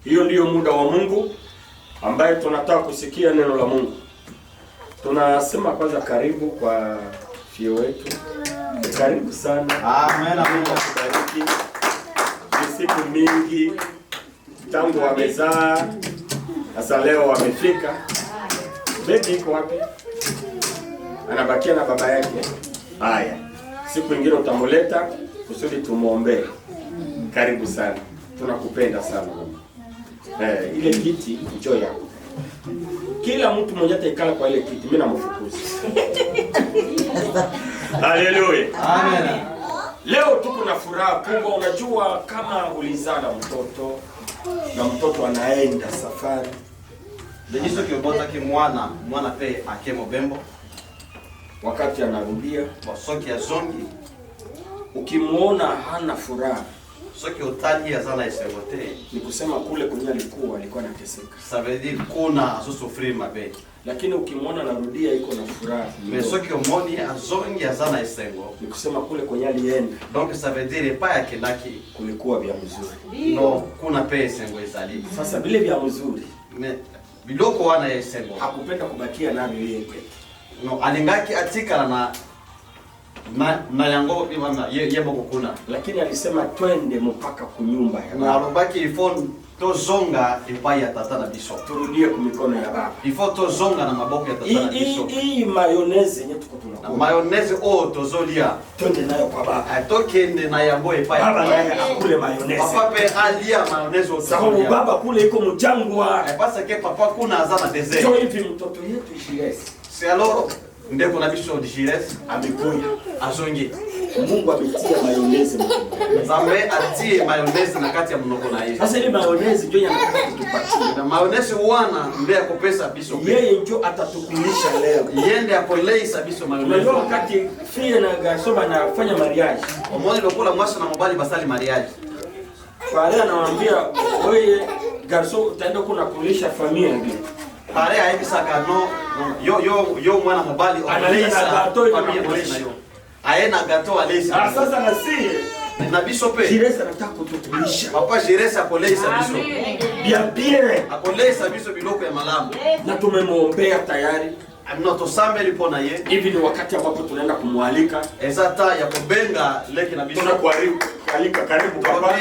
Hiyo ndiyo muda wa Mungu ambaye tunataka kusikia neno la Mungu. Tunasema kwanza karibu kwa fio wetu. Karibu sana. Amen. Mungu akubariki. Ni siku mingi tangu wamezaa. Sasa leo wamefika. Baby iko wapi? Anabakia na baba yake. Haya. Siku nyingine utamuleta kusudi tumuombe. Karibu sana. Tunakupenda sana. Ile kiti njoo yako. Kila mtu mmoja ataikala kwa ile kiti, mimi namfukuza. Haleluya. Amen. Leo tuko na furaha kubwa. Unajua kama ulizaa na mtoto na mtoto anaenda safari. Ndicho kiobota mwana pe akemo bembo. Wakati anarudia, Soki ya zongi. ukimuona hana furaha, Soki otali ya zana isevote. ni kusema kule kwenye alikuwa anateseka. Ça veut dire kuna aso souffrir mabe. Lakini ukimuona anarudia iko na furaha. Mais soki omoni azongi ya zana isengo. Ni kusema kule kwenye alienda, Donc ça veut dire pas ya kendaki kulikuwa vya mzuri. no kuna pe isengo ezali. Sasa vile vya mzuri Mais biloko wana ya isengo. hakupenda kubakia navyo yeye pekee. No alingaki atikala na yango yebo kukuna. Lakini alisema twende mpaka kunyumba ya Na baba. alobaki ifo tozonga epai ya tata na biso. Turudie kumikono ya baba. Ifo tozonga na maboko ya tata na biso. Hii mayonnaise yenye tuko Na tunakula, mayonnaise o tozolia. twende nayo kwa baba. Atokende na yango epai. Baba naye akule mayonnaise. Papa pe alia mayonnaise o Sababu tozolia. baba kule iko mjangwa. Parce que papa kuna azana désert. Sio hivi mtoto yetu Shiresi C'est alors ndeko na biso de Gires amekuja. azongi. Mungu ametia mayonnaise mkono. Zambe atie mayonnaise na kati ya mnoko na yeye. Sasa ile mayonnaise ndio yanataka kutupatia. Na mayonnaise wana ndio ya kopesa biso. Yeye ndio atatukulisha leo. Yende akoleisa biso mayonnaise. Unajua wakati fie na garçon anafanya mariage, Omoni lokola mwasa na mobali basali mariage. pale anamwambia wewe garçon utaenda kuna kulisha familia ndio. Pare aibisa kano yo mwana mobali Analisa gato iko familia na na yo. Aena gato alisa. Ah, sasa na si Na biso pe. Shiresi anataka kutukulisha. Papa Gires akoleisa biso. Bien bien. Akoleisa biso biloko ya malamu. Na tumemwombea tayari. Amino tosambeli pona ye. Hivi ni wakati ambapo tunaenda kumwalika. Ezata ya kubenga leki na biso. Tunakualika karibu baba.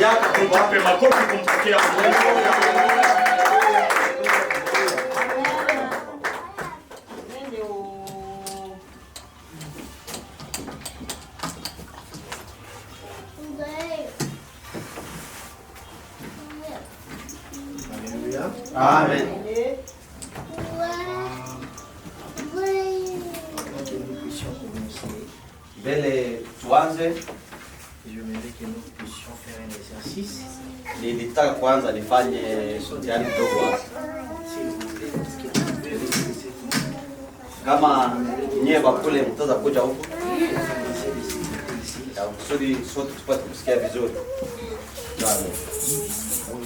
Yaka Tuwape makofi kumpatia Mungu. Amen. Bele tuanze. J'aimerais que nous puissions faire un exercice. Nilitaka kwanza nifanye mtihani kidogo hapa. S'il vous plaît, parce que vous pouvez réaliser tout. Kama nyewe bakule mtaza kuja huko. Ici. Ya kusudi sote tupate kusikia vizuri. Amen.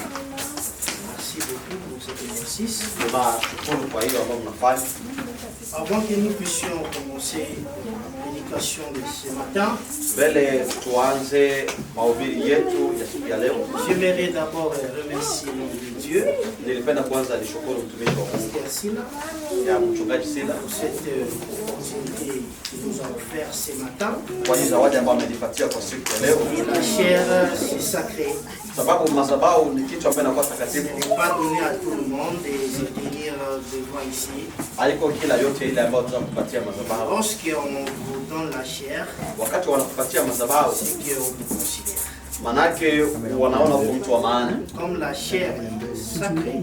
Merci beaucoup pour cet exercice. Tunashukuru kwa hiyo ambayo mnafanya. Avant que nous puissions commencer la prédication de ce matin, Mbele tuanze mahubiri yetu ya siku ya leo. j'aimerais d'abord remercier l'homme de Dieu, Nilipenda kwanza nishukuru mtumishi wa Mungu Pasteur Sila, ya mchungaji Sila pour cette opportunité qu'il nous a offert ce matin. kwa hii zawadi ambayo amenipatia kwa siku ya leo, Et la chair, c'est sacré. sababu madhabahu ni kitu ambacho inakuwa Ce takatifu. n'est pas donné à tout le monde de venir devant ici. Haiko kila yote ile ambayo tunakupatia madhabahu. Lorsqu'on vous donne la chair, Wakati wanakupatia madhabahu, c'est qu'on vous considère. manake wanaona uko mtu wa maana, Comme la chair est sacrée,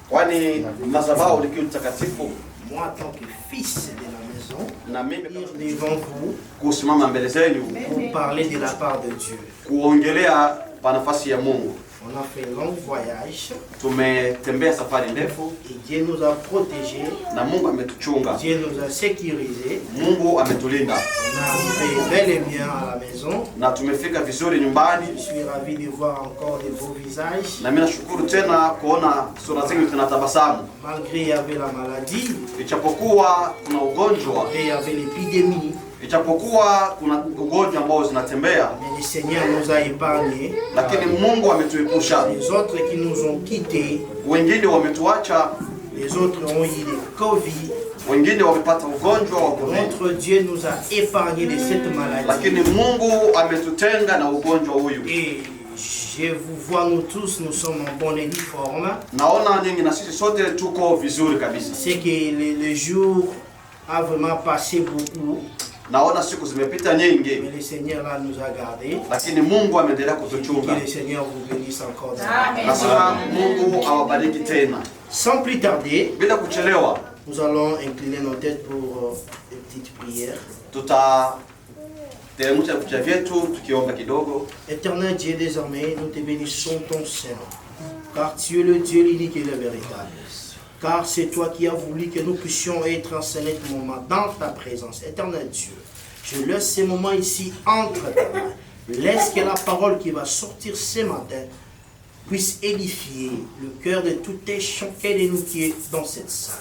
kwani madhabahu ni kitu takatifu. moi en tant que fils de la maison, Na mimi venir devant vous kusimama mbele zenu pour parler de la part de Dieu. kuongelea pa nafasi ya Mungu. On a fait un long voyage. Tumetembea safari ndefu. Et Dieu nous a protégés. Na Mungu ametuchunga. Dieu nous a sécurisés. Mungu ametulinda. On a arrivé bel et bien à la maison. Na tumefika vizuri nyumbani. Je suis ravi de voir encore de beaux visages. Na mimi nashukuru tena kuona sura zenu zinatabasamu. Malgré il y avait la maladie. Ijapokuwa kuna ugonjwa. Et il y avait l'épidémie. Ijapokuwa kuna ugonjwa ambao zinatembea. Mais le Seigneur nous a épargnés. Lakini Mungu ametuepusha. Les autres qui nous ont quittés. Wengine wametuacha. Les autres ont eu le Covid. Wengine wamepata ugonjwa wa Covid. Notre Dieu nous a épargnés de cette maladie. Lakini Mungu ametutenga na ugonjwa huyu. Et je vous vois, nous tous, nous sommes en bonne et due forme. Naona nyinyi na sisi sote tuko vizuri kabisa. C'est que le jour a vraiment passé beaucoup. Naona siku zimepita nyingi. Mais le Seigneur là nous a gardés. Lakini Mungu ameendelea kutuchunga. Que le Seigneur vous bénisse encore. Nasema Mungu awabariki tena. Sans plus tarder, bila kuchelewa, nous allons incliner nos têtes pour une petite prière. Tutateremsha vichwa vyetu tukiomba kidogo. Éternel Dieu, désormais nous te bénissons ton Saint, car tu es le Dieu l'unique et le véritable. Car c'est toi qui as voulu que nous puissions être en ce moment dans ta présence. Éternel Dieu, je laisse ces moments ici entre tes mains. Laisse que la parole qui va sortir ce matin puisse édifier le cœur de tout et chacun de nous qui est dans cette salle.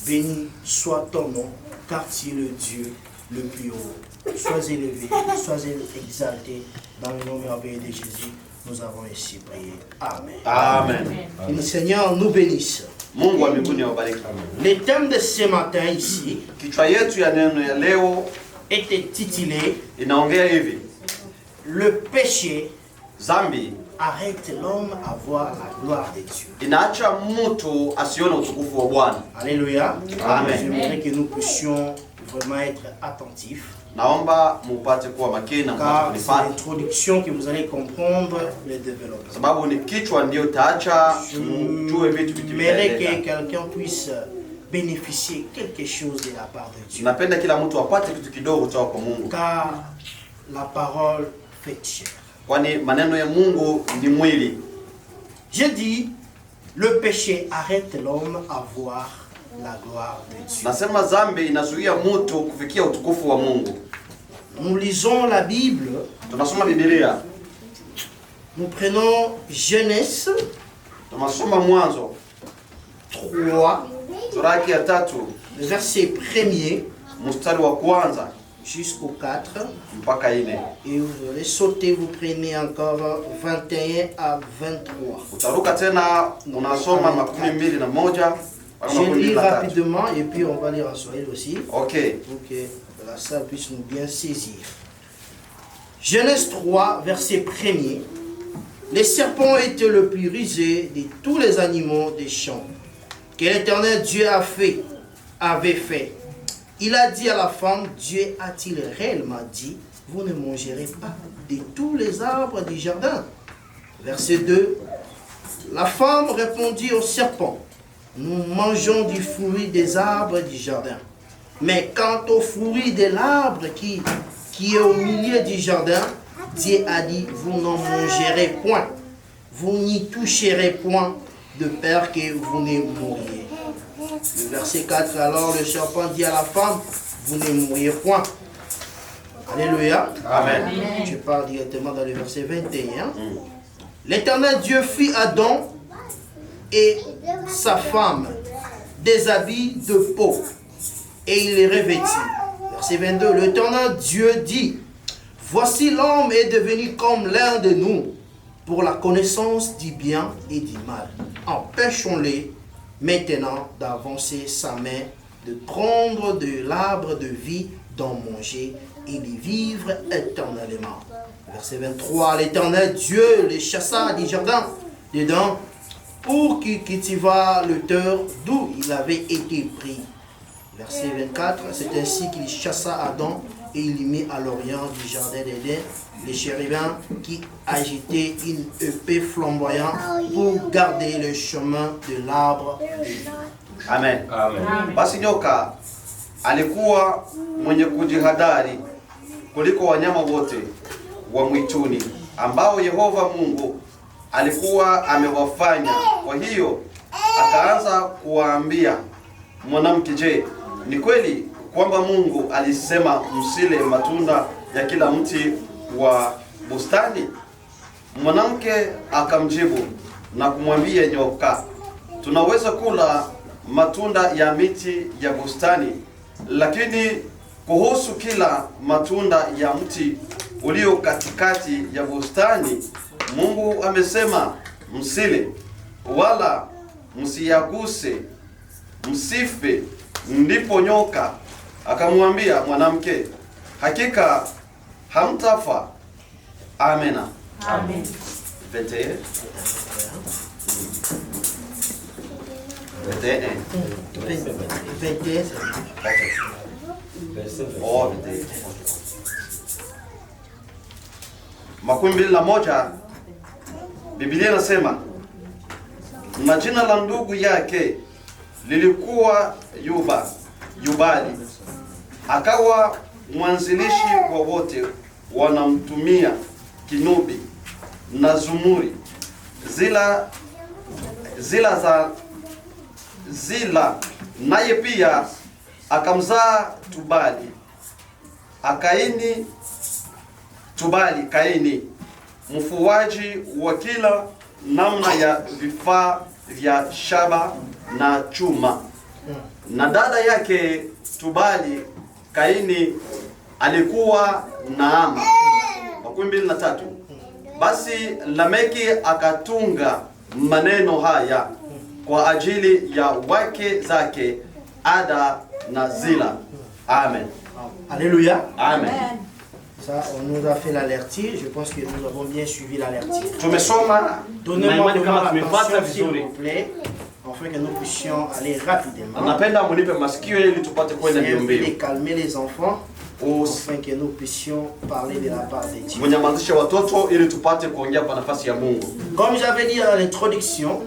Béni soit ton nom, car tu es le Dieu le plus haut. Sois élevé, sois exalté. Dans le nom merveilleux de Jésus, nous avons ainsi prié. Amen. Amen. Que le Seigneur nous bénisse. Mungu wa mbinguni awabariki. Le thème de ce matin ici kichwa yetu ya neno ya leo était titulé inaongea hivi: le péché zambi arrête l'homme à voir la gloire de Dieu. Inaacha mtu asione utukufu wa Bwana. Alléluia. Amen. J'aimerais que nous puissions vraiment être attentifs. Naomba mupate kuwa makini na car c'est kunifata. l'introduction que vous allez comprendre le développement. Sababu ni kichwa ndio taacha mjue vitu J'aimerais que vitu. quelqu'un puisse bénéficier quelque chose de la part de Dieu. Napenda kila mtu apate kitu kidogo kutoka kwa Mungu. Car la parole fait chair. Kwani maneno ya Mungu ni mwili. Je dis, le péché arrête l'homme à voir la gloire de Dieu. Nasema zambi inazuia mtu kufikia utukufu wa Mungu. Nous lisons la Bible. Tunasoma Biblia. Nous prenons Genèse. Tunasoma Mwanzo 3. Suraki ya 3. Verset 1er. Mstari wa kwanza jusqu'au 4. mpaka 4. Et vous allez sauter, vous prenez encore 21 à 23. Utaruka tena unasoma 21. Je lis rapidement et puis on va lire en Swahili aussi. Ok. Pour que la salle puisse nous bien saisir. Genèse 3, verset 1er. Les serpents étaient le plus rusé de tous les animaux des champs que l'Éternel Dieu avait fait. Il a dit à la femme, Dieu a-t-il réellement dit, vous ne mangerez pas de tous les arbres du jardin? Verset 2. La femme répondit au serpent, nous mangeons du fruit des arbres du jardin. Mais quant au fruit de l'arbre qui est au milieu du jardin, Dieu a dit, vous n'en mangerez point, vous n'y toucherez point, de peur que vous ne mouriez. Le verset 4, alors le serpent dit à la femme, vous ne mourrez point. Alléluia. Amen. Je parle directement dans le verset 21. L'Éternel Dieu fit Adam et sa femme des habits de peau et il les revêtit. Verset 22, l'Éternel Dieu dit, voici l'homme est devenu comme l'un de nous pour la connaissance du bien et du mal. Empêchons-les maintenant d'avancer sa main, de prendre de l'arbre de vie, d'en manger et de vivre éternellement. Verset 23, l'Éternel Dieu les chassa du jardin dedans pour qu'il cultivât le terre d'où il avait été pris. Verset 24, c'est ainsi qu'il chassa Adam et il y mit à l'orient du jardin d'Éden les chérubins qui agitaient une épée flamboyante pour garder le chemin de l'arbre de vie. Amen. Amen. Basi nyoka alikuwa mwenye kujihadhari kuliko wanyama wote wa mwituni ambao Yehova Mungu alikuwa amewafanya. Kwa hiyo akaanza kuwaambia mwanamke, je, ni kweli kwamba Mungu alisema msile matunda ya kila mti wa bustani? Mwanamke akamjibu na kumwambia nyoka, tunaweza kula matunda ya miti ya bustani, lakini kuhusu kila matunda ya mti ulio katikati ya bustani, Mungu amesema msile wala msiyaguse, msife. Ndipo nyoka akamwambia mwanamke, hakika hamtafa. Amena. Amen. 21. 21. Oh, 21. Makumi mbili na moja, Biblia inasema na jina la ndugu yake lilikuwa Yubali, akawa mwanzilishi wa wote wanamtumia kinubi na zumuri, zila naye pia akamzaa Kaini, mfuaji wa kila namna ya vifaa vya shaba na chuma. Na dada yake Tubali Kaini alikuwa Naama. 23. Basi Lameki akatunga maneno haya kwa ajili ya wake zake Ada na Zila. Amen. Alléluia. Amen. Ça, on nous a fait l'alertir. Je pense que nous avons bien suivi l'alertir. Tumesoma. Donnez-moi attention, s'il vous plaît, afin que nous puissions aller rapidement. Napenda munipe masikio ili tupate kwenda mbio mbio. Calmer les enfants, afin que nous puissions parler de la part de Dieu. Mnyamazishe watoto ili tupate kuongea kwa nafasi ya Mungu. Comme j'avais dit dans l'introduction,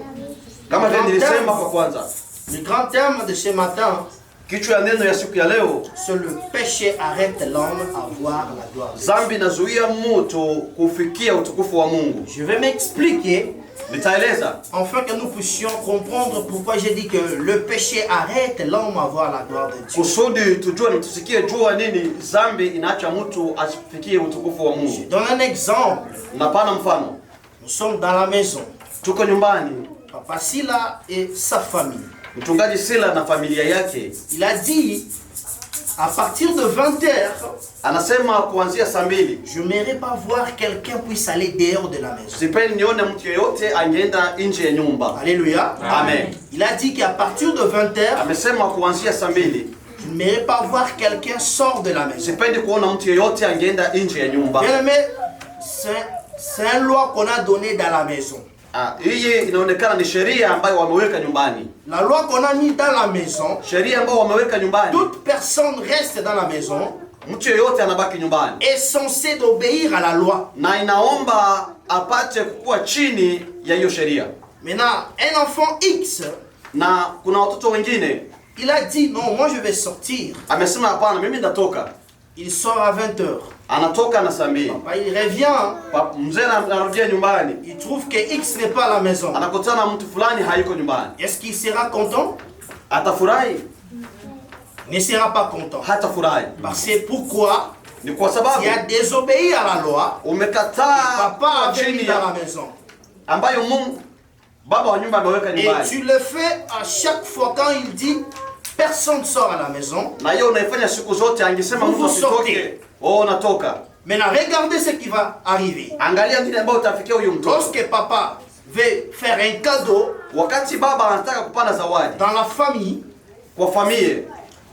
kama vile nilisema kwa kwanza, le grand thème de ce matin, kichwa ya neno ya siku ya leo, c'est le péché arrête l'homme à voir la gloire de Dieu. Zambi inazuia mtu kufikia utukufu wa Mungu. Je vais m'expliquer, nitaeleza, afin que nous puissions comprendre pourquoi j'ai dit que le péché arrête l'homme à voir la gloire de Dieu. kusudi tujue tusikie jua nini zambi inaacha mtu asifikie utukufu wa Mungu. Je donne un exemple. Napana mfano. Nous sommes dans la maison. Tuko nyumbani. Papa Sila et sa famille. Mchungaji Sila na familia yake. Il a dit, à partir de 20h, anasema kuanzia saa 2, je n'aimerais pas voir quelqu'un puisse aller dehors de la maison. Sipendi nione mtu yeyote angeenda nje ya nyumba. Alléluia. Amen. Il a dit qu'à partir de 20h, amesema kuanzia saa 2, je n'aimerais pas voir quelqu'un sort de la maison. Sipendi kuona mtu yeyote angeenda nje ya nyumba. Bien aimé, c'est une loi qu'on a donnée dans la maison. Hii inaonekana ni sheria ambayo wameweka nyumbani. La loi qu'on a mis dans la maison, sheria ambayo wameweka nyumbani. Toute personne reste dans la maison. Mtu yeyote anabaki nyumbani. Est censé d'obéir à la loi. Na inaomba apate kuwa chini ya hiyo sheria. Maintenant, un enfant X, na kuna watoto wengine, il a dit non, moi je vais sortir. Amesema hapana, mimi nitatoka. Il sort à 20h. Anatoka na saa 2. Papa, il revient. Mzee anarudia nyumbani. Il trouve que X n'est pas à la maison. Anakutana mtu fulani hayuko nyumbani. Est-ce qu'il sera content? Atafurahi? Ne sera pas content. Hatafurahi. Parce que pourquoi? Ni kwa sababu il a désobéi à la loi. Umekataa papa a venu dans la maison. Ambayo Mungu baba wa nyumba ameweka nyumbani. Et tu le fais à chaque fois quand il dit personne sort à la maison. Na hiyo unaifanya siku zote, angesema mtu asitoke. Natoka. Maintenant, regardez ce qui va arriver. Angalia vile ambao utafikia huyo mtoto. Lorsque papa veut faire un cadeau, wakati baba anataka kupana zawadi dans la famille, kwa familia,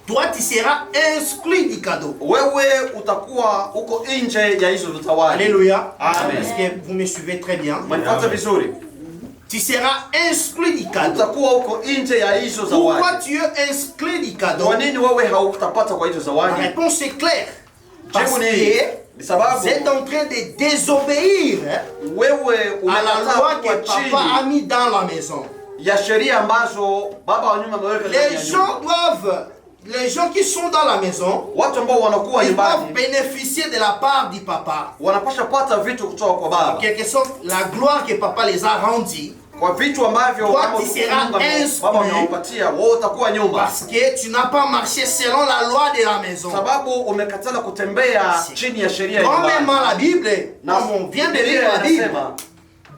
toi tu seras exclu du cadeau. Wewe utakuwa uko nje ya hizo zawadi. Alléluia. Amen. Est-ce que vous me suivez très bien? Mnapata vizuri? Tu seras exclu du cadeau. Utakuwa uko nje ya hizo zawadi. Pourquoi tu es exclu du cadeau? Kwa nini wewe hautapata kwa hizo zawadi? La réponse est claire. Parce que vous êtes en train de désobéir à la loi que papa a mis dans la maison. Les gens doivent les gens qui sont dans la maison, watu ambao wanakuwa ils peuvent nyumbani bénéficier de la part du papa. wanapasha pata vitu kutoka kwa En baba, quelque sorte, la gloire que papa les a rendue. kwa vitu ambavyo Toi, kama tu seras instruit. baba amewapatia wao, utakuwa nyuma, Parce que tu n'as pas marché selon la loi de la maison. sababu umekatala kutembea chini ya sheria ya Quand même nyumbani. la Bible, comme on vient de lire la Bible, Inasema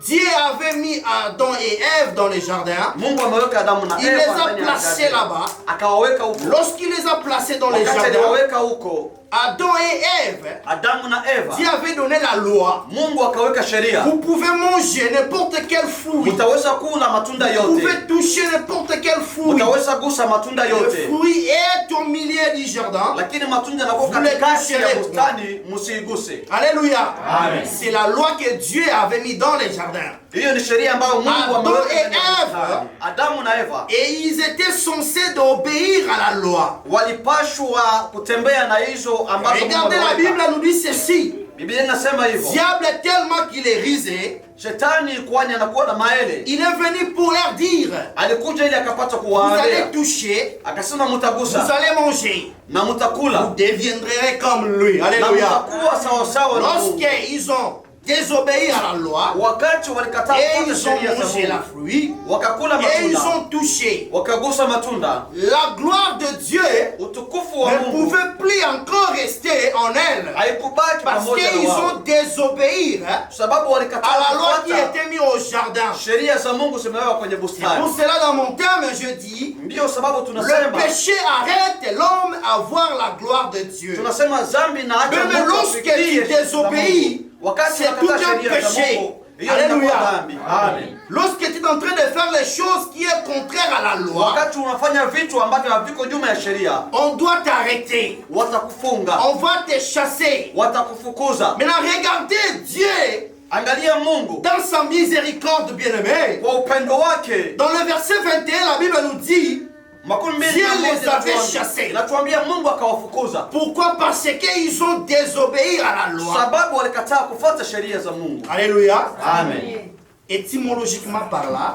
Dieu avait mis Adam et Ève dans le jardin. Mungu ameweka Adamu na Il les Eva a ndani ya placés jardin. là-bas. Akawaweka huko. Lorsqu'il les a placés dans le Wakati jardin, aliwaweka huko Adam et Ève, Adamu na Eva, Dieu avait donné la loi. Mungu akaweka sheria. Vous pouvez manger n'importe quel fruit. Utaweza kula matunda Vous yote. pouvez toucher n'importe quel fruit. Utaweza gusa matunda Le yote. fruit est au milieu du jardin. Lakini matunda yanakuwa Vous les katikati ya toucherez. bustani, msiguse. Alléluia. Amen. C'est la loi que Dieu avait mis dans les jardins. Hiyo ni sheria ambayo Mungu Adam ameweka et ndani ya Eve. bustani. Adamu na Eva Et ils étaient censés d'obéir à la loi. walipashwa kutembea na hizo ambazo Mungu Regardez, la ameweka. Bible nous dit ceci. Biblia inasema hivyo. Diable tellement qu'il est risé, Shetani kwani anakuwa na maele. il est venu pour leur dire, Alikuja ili akapata vous kuwaambia. allez toucher, Akasema vous mutagusa allez manger, na vous mutakula deviendrez comme lui. na Alléluia. mutakuwa sawa sawa na Mungu. Lorsqu'ils ont désobéi à la loi, Wakati walikataa et kufuata ils ont sheria za mangé la Mungu, fruit, wakakula et ils matunda, ont touché, wakagusa matunda, la gloire de Dieu utukufu wa ne Mungu pouvait plus encore rester en elle. haikubaki Parce pamoja qu'ils na wao, ont désobéi sababu à walikataa la loi qui kufuata était mise au jardin. sheria za Mungu zimewekwa kwenye bustani. Pour cela, dans mon terme, je dis, Ndio sababu le tunasema péché arrête l'homme à voir la gloire de Dieu. tunasema dhambi na acha Mais Mungu lorsque afikirie tu sheria za désobéis, Mungu. Wakati c'est tout unakataa un sheria za péché. Mungu, hiyo Alléluia. inakuwa dhambi. Amen. Lorsque tu es en train de faire les choses qui est contraire à la loi, Wakati unafanya vitu ambavyo haviko nyuma ya sheria, on doit t'arrêter. watakufunga, On va te chasser. watakufukuza. Maintenant, regardez Dieu Angalia Mungu dans sa miséricorde, bien-aimé. kwa upendo wake. Dans le verset 21, la Bible nous dit, Makumi mbili Dieu na moja les avait inatuambia- chassés. inatuambia Mungu akawafukuza pourquoi? Parce qu'ils ont désobéi à la loi. sababu walikataa kufuata sheria za Mungu. Alléluia. Amen. Étymologiquement par là,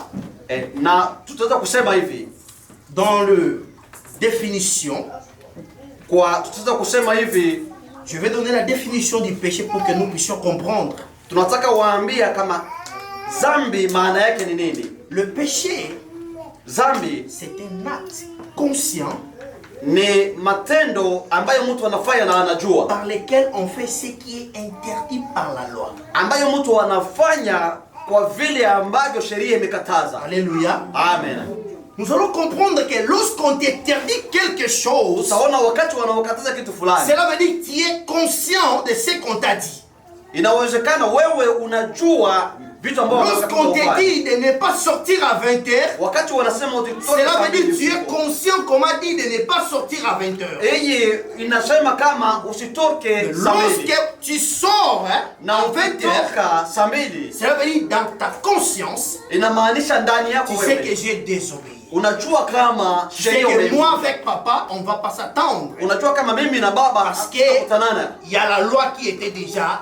Na tutaweza kusema hivi dans le définition, tutaweza kusema hivi, je vais donner la définition du péché pour que nous puissions comprendre. tunataka waambia kama dhambi maana yake ni nini. Le péché, Dhambi c'est un acte conscient ni matendo ambayo mtu anafanya na anajua, par lequel on fait ce qui est interdit par la loi. ambayo mtu anafanya kwa vile ambavyo sheria imekataza. Alléluia. Amen. Nous allons comprendre que lorsqu'on t'interdit quelque chose, Utaona wakati wanaokataza kitu fulani, cela veut dire que tu es conscient de ce qu'on t'a dit. inawezekana wewe unajua vitu ambavyo Lorsqu'on te dit de ne pas sortir à 20h, wakati wanasema utitoke cela saa veut dire que mbili tu es usiku. conscient qu'on m'a dit de ne pas sortir à 20h. Hii inasema kama usitoke saa mbili. Lorsque tu sors Na à 20h, ukitoka saa mbili cela veut dire dans ta conscience, inamaanisha ndani yako tu sais que wewe j'ai désobéi. unajua kama Tu sais sheria que moi umevunja. avec papa, on ne va pas s'attendre. Unajua kama mimi na baba Parce que hatukutanana, il y a la loi qui était déjà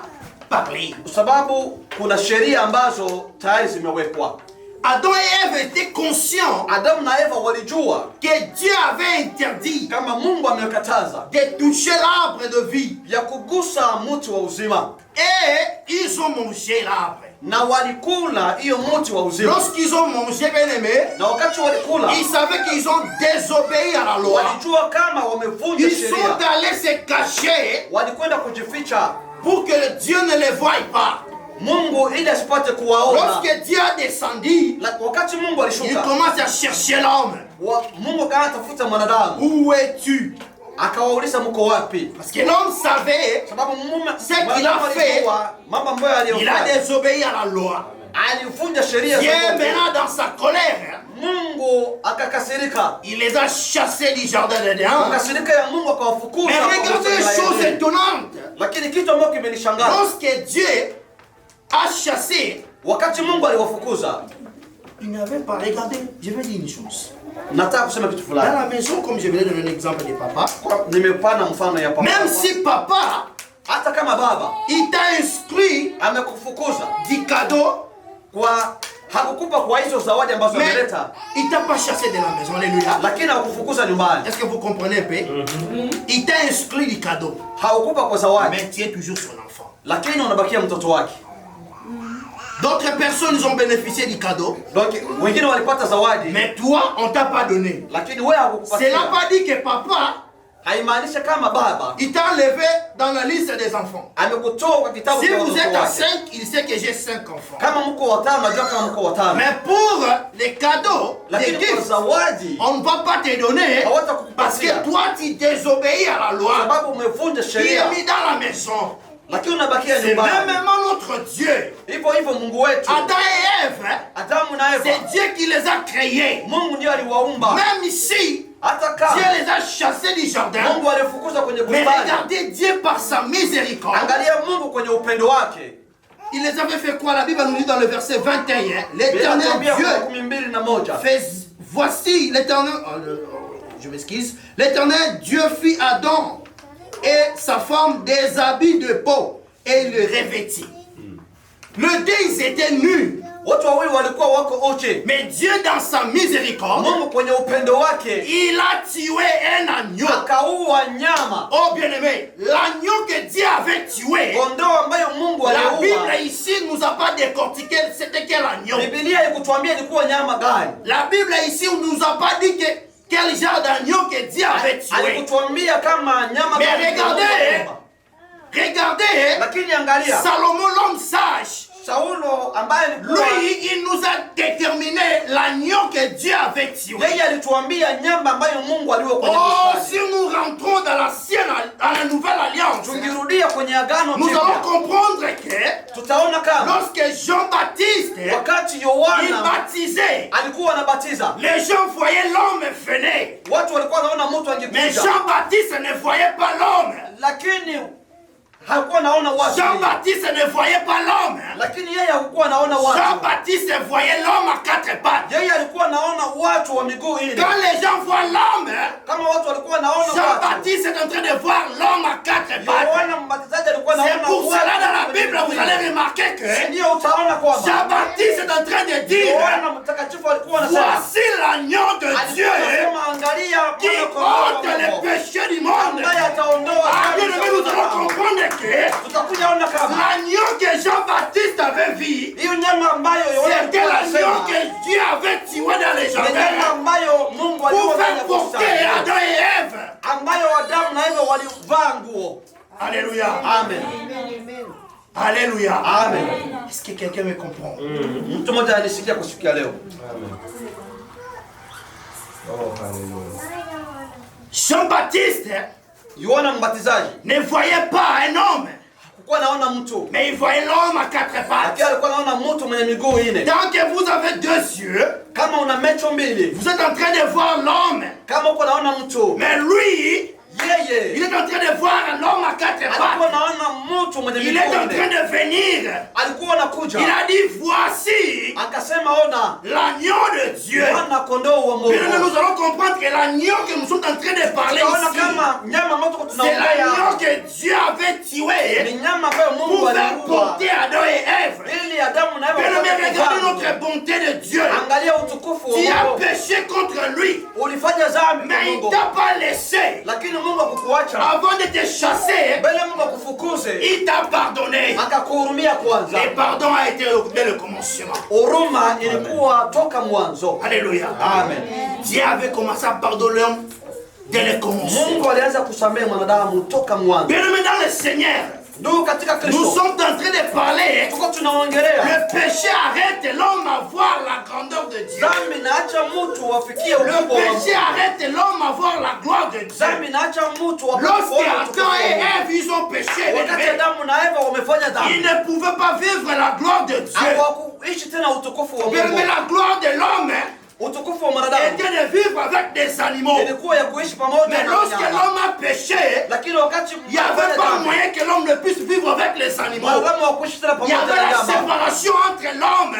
parlée. kwa sababu kuna sheria ambazo tayari zimewekwa. Adam et Ève étaient conscients Adamu na Eva walijua que Dieu avait interdit kama Mungu amekataza de toucher l'arbre de vie. ya kugusa mti wa uzima, Et ils ont mangé l'arbre. na walikula hiyo mti wa uzima. Lorsqu'ils ont mangé, bien aimé, Na wakati walikula ils savaient qu'ils ont désobéi à la loi. walijua kama wamevunja Ils sont sheria, allés se cacher walikwenda kujificha pour que Dieu ne les voie pas. Mungu ili asipate kuwaona. Lorsque Dieu a descendu, Wakati Mungu il alishuka, commence à chercher l'homme. Mungu akaanza tafuta mwanadamu, Où es-tu? akawauliza mko wapi? Parce que l'homme savait, Sababu mume Ce qu'il a fait, mambo ambayo il a aliyofanya, désobéi à la loi. alivunja sheria Dieu, za Mungu. maintenant, dans sa colère, Mungu akakasirika, il les a chassés du jardin d'Éden. akasirika ya Mungu akawafukuza. Mais regardez une chose étonnante. Lakini kitu ambacho kimenishangaza, Lorsque Dieu a chassé, wakati Mungu aliwafukuza, il n'avait pas. Regardez, je vais dire une chose. nataka kusema kitu Dans fulani. la maison, comme je vais donner un exemple de papa, Nimepana mfano ya papa. même si papa, hata kama baba il t'a instruit amekufukuza du cadeau, kwa Hakukupa kwa hizo zawadi ambazo Mais ameleta. il t'a pas chassé de la maison. Alléluia. Lakini hakufukuza nyumbani. Est-ce que vous comprenez un peu? Il t'a exclu du cadeau. Hakukupa kwa zawadi. Mais tu es toujours son enfant. Lakini unabakia mtoto wake. D'autres personnes ont bénéficié du cadeau. Donc wengine walipata zawadi. Mais toi, on t'a pas donné. Lakini wewe hakukupatia. Cela pas dit que papa, haimaanisha kama baba il t'a enlevé dans la liste des enfants. amekutoa kwa kitabu Si cha vous watoto êtes à wake. 5, il sait que j'ai 5 enfants. Kama mko watano najua kama mko watano. Mais pour les cadeaux, les Lakini kwa gifts, zawadi on ne va pas te donner parce que toi tu désobéis à la loi. sababu umevunja Tu sheria. es mis dans la maison. Lakini unabakia C'est nyumbani. même notre Dieu. Hivyo hivyo Mungu wetu. Adam et Ève, Adamu na Eva. c'est Dieu qui les a créés. Mungu ndiye aliwaumba. Même ici, Hata Dieu kama les a chassés du jardin. Mungu alifukuza kwenye Mais bustani. regardez Dieu par sa miséricorde. Angalia Mungu kwenye upendo wake. Il les avait fait quoi? La Bible nous dit dans le verset 21. L'éternel Dieu fait, voici l'éternel, je m'excuse, l'éternel Dieu fit Adam et sa femme des habits de peau et il le revêtit. Le deux, ils étaient nus. Mais Dieu dans sa miséricorde, il a tué un agneau. Oh bien-aimé, l'agneau que Dieu avait tué, la Bible ici ne nous a pas décortiqué c'était quel agneau. La Bible ici ne nous a pas dit que quel genre d'agneau que Dieu avait tué. Mais regardez, Salomon l'homme sage, lui, il nous a déterminé l'agneau que Dieu avait tué. Oh, si nous rentrons dans la nouvelle alliance, nous allons comprendre que lorsque Jean-Baptiste il baptisait, les gens voyaient l'homme venir. Mais Jean-Baptiste ne voyait pas l'homme. Jean-Baptiste ne voyait pas l'homme. Jean-Baptiste voyait l'homme à 4 pattes. Quand les gens voient l'homme, Jean-Baptiste est en train de voir l'homme à 4 pattes. C'est pour cela dans la Bible vous allez remarquer que Jean-Baptiste est en train de dire voici l'agneau de Dieu qui ôte les péchés du monde. Ah, bien aimé, nous allons comprendre l'agneau que Jean-Baptiste avait vu, c'était l'agneau que Dieu avait tué dans les jardins pour faire porter Adam et Ève. Alléluia. Amen. Alléluia. Amen. Est-ce que quelqu'un me comprend? Mtu mmoja alisikia kusikia leo. Jean-Baptiste Yohana mbatizaji ne voyait pas un homme, mais il voyait l'homme à 4 pattes. Tant que vous avez 2 yeux, vous êtes en train de voir l'homme. Mais lui, il est en train de voir un homme à 4 pattes. Il est en train de venir. Il a dit voici l'agneau de Dieu. Mais nous allons comprendre que l'agneau que nous sommes en train de parler ici, c'est l'agneau que Dieu avait tué pour faire porter Adam et Ève. Mais regardez notre bonté de Dieu. Tu as péché contre lui, mais il ne t'a pas laissé. Avant de te chasser, il t'a pardonné. Et pardon a été dès le commencement. Alléluia. Amen. Dieu avait commencé à pardonner l'homme dès le commencement. Bien aimé dans le Seigneur, nous sommes en train de parler. Le péché arrête l'homme à voir la grandeur de Dieu. Le péché arrête l'homme à voir la gloire de Dieu. Lorsque Adam et Ève ils ont péché, ils ne pouvaient pas vivre la gloire de Dieu. Mais la gloire de l'homme était de vivre avec des animaux. Mais lorsque l'homme a péché, il n'y avait pas moyen que l'homme ne puisse vivre avec les animaux. Il y avait la séparation entre l'homme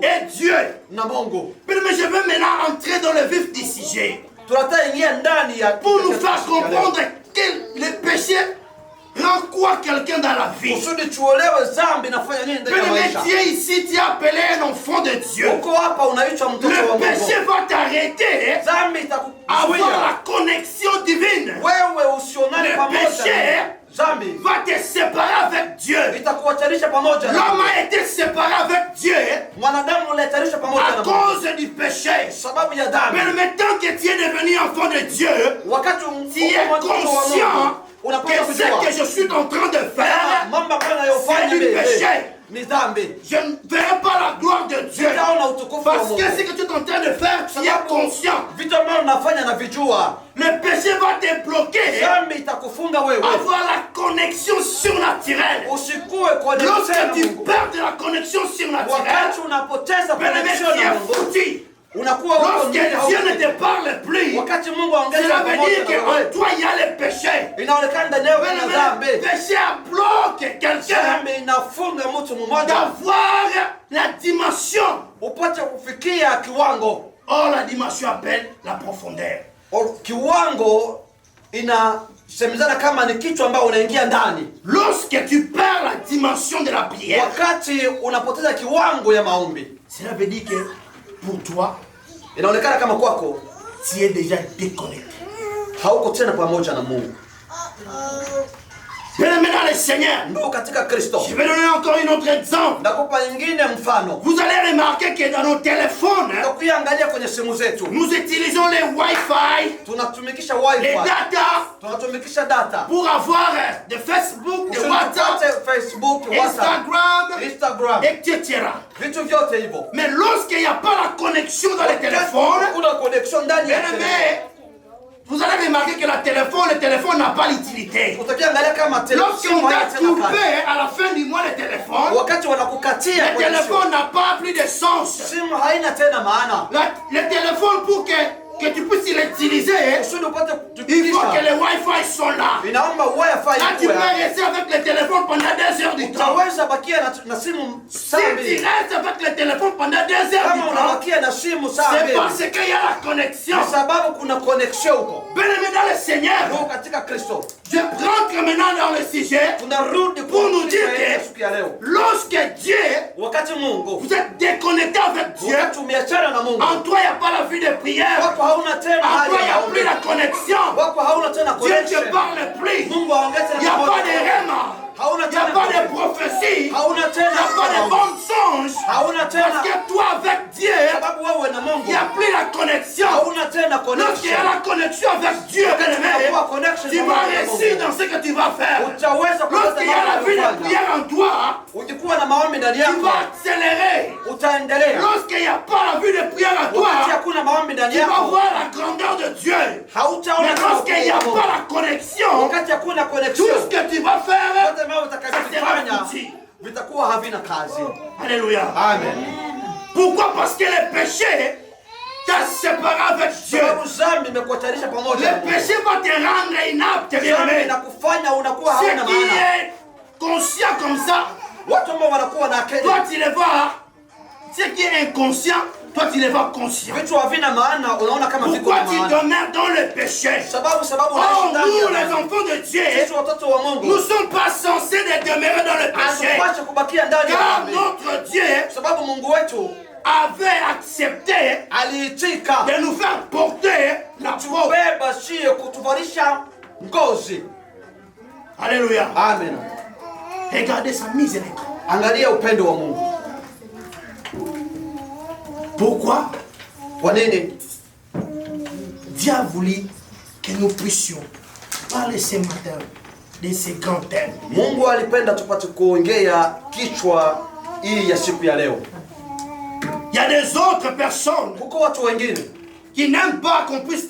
et Dieu. Mais je veux maintenant entrer dans le vif du sujet pour nous faire comprendre que le péché rend quoi quelqu'un dans la vie? Kusudi tuolewe dhambi inafanya nini ndani ya Mais maisha. Dieu ici, tu es appelé un enfant de Dieu. Uko hapa unaitwa mtoto wa Le Mungu. péché va t'arrêter Dhambi avoir itakuzuia la connexion divine. wewe usionane Le pamoja. péché Dhambi va te séparer avec Dieu. itakuachanisha pamoja na L'homme Mungu. a été séparé avec Dieu Mwanadamu uliachanisha pamoja à na Mungu cause du péché. sababu ya dhambi. Mais maintenant que tu es devenu enfant de Dieu, Wakati tu es conscient unapaswa que ce kujua que je suis en train de faire, mambo ambayo nayofanya c'est du péché. ni dhambi. Je ne verrai pas la gloire de Dieu. Sitaona utukufu wa Parce Mungu. que ce que tu es en train de faire, tu es conscient. Vitu ambavyo unafanya na vijua. Le péché va te bloquer. Dhambi itakufunga wewe. Avoir la connexion surnaturelle. Usikue connecté Lorsque na tu Mungu. perds de la connexion surnaturelle, Wakati unapoteza bien aimé, connection tu na es Mungu, foutu. unakuwa uko Lorsque nje au Dieu ne te parle plus, wakati Mungu aongeza cela veut pamoja dire na wewe, qu'en toi il y a le péché. inaonekana ndani yako Bien kuna aimé, dhambi. le péché bloque quelqu'un Dhambi inafunga mtu mmoja d'avoir la dimension. upate kufikia kiwango. Or, la dimension appelle la profondeur. Kiwango inasemezana kama ni kichwa ambao unaingia ndani. Lorsque tu perds la dimension de la prière, Wakati unapoteza kiwango ya maombi, cela veut dire que pour toi, inaonekana kama kwako tu es déjà déconnecté. hauko tena pamoja na Mungu. Bien-aimé dans le Seigneur, Ndio katika Kristo. je vais donner encore un autre exemple. Ndakupa nyingine mfano. Vous allez remarquer que dans nos téléphones, Ukiangalia kwenye simu zetu, nous utilisons les Wi-Fi, tunatumikisha les wifi, data tunatumikisha data. pour avoir de Facebook, de WhatsApp, Tupate Facebook, WhatsApp, Instagram, Instagram, etc. vitu vyote hivyo. Mais lorsqu'il n'y a pas la connexion dans les téléphones, Kuna connection ndani ya bien telefoni. aimé, vous allez remarquer que le téléphone n'a pas l'utilité. Utakiangalia kama Lorsqu'on telefoni t'a coupé à la fin du mois le téléphone, wakati wanakukatia le téléphone n'a pas plus de sens. simu haina tena maana. Le téléphone, pour que tu puisses l'utiliser, Kusudi upate il faut que kutumikisha, les Wi-Fi sont là. inaomba wifi Là, tu peux ikuwe. rester avec le téléphone pendant 2 heures du temps. Utaweza bakia na simu Si saa tu mbili. restes avec le téléphone pendant 2 heures Kama du temps, unabakia na simu saa c'est mbili, parce qu'il y a la connexion. kwa sababu kuna connection huko. Bien-aimé dans le Seigneur, Ndio katika Kristo. je rentre maintenant dans le sujet Tunarudi pour nous dire kwa siku ya que leo. lorsque Dieu, Wakati Mungu, vous êtes déconnecté avec Dieu, wakati umeachana na Mungu, en toi il n'y a pas la vie de prière, wako hauna tena en hali toi il n'y ya a plus la connexion, wako hauna tena Dieu ne connection. te parle plus, Mungu aongeze il n'y a pas de rêve, hauna il n'y a tena pas de prophétie, hauna il n'y a tena pas de bons songes, hauna parce tena que toi avec Dieu, sababu wewe na il Mungu n'y a plus la connexion. hauna tena Lorsqu'il y a connection. la connexion avec Dieu, bien-aimé, Unakuwa connection tu vas pamoja na réussir Mungu. dans ce que tu vas faire. Utaweza kupata Lorsqu'il y a la mambo vie ya de kufanya. prière en toi, Ukikuwa na maombi ndani tu yako vas accélérer. utaendelea. Lorsqu'il n'y a pas la vie de prière en toi, Wakati hakuna maombi ndani tu vas yako voir la grandeur de Dieu. hautaona Mais lorsqu'il n'y a Mungu. pas la connexion, Wakati hakuna tout connection, ce que tu vas faire, yote mambo ça sera utakavyofanya foutu. vitakuwa havina kazi. Alléluia. Amen. Pourquoi? Parce que le péché t'a séparé avec Dieu. Sababu dhambi imekuachanisha pamoja na Le Mungu. péché va te rendre inapte, Dhambi bien-aimé. inakufanya unakuwa hauna Ce qui maana. est conscient comme ça, Watu ambao wanakuwa na akili, toi tu le vois. Ce qui est inconscient, toi tu le vois conscient. vitu havina maana, unaona kama viko Pourquoi na tu maana. demeures dans le péché? Sababu Oh, unaishi ndani nous ya les dhambi. enfants de Dieu, Sisi watoto wa nous Mungu ne sommes pas censés de demeurer dans le péché. hatupaswi kubakia ndani ya Car dhambi. notre Dieu Sababu Mungu wetu avait accepté aliitika de nous faire porter la peau. kutubeba, sio kutuvalisha ngozi. Alléluia. Amen. Regardez sa miséricorde. Angalia upendo wa Mungu. Pourquoi? Kwa nini? Dieu a voulu que nous puissions parler ce matin de ces grands thèmes. Mungu alipenda tupate kuongea kichwa hii ya siku ya leo. Il y a des autres personnes Kuko watu wengine qui n'aiment pas qu'on puisse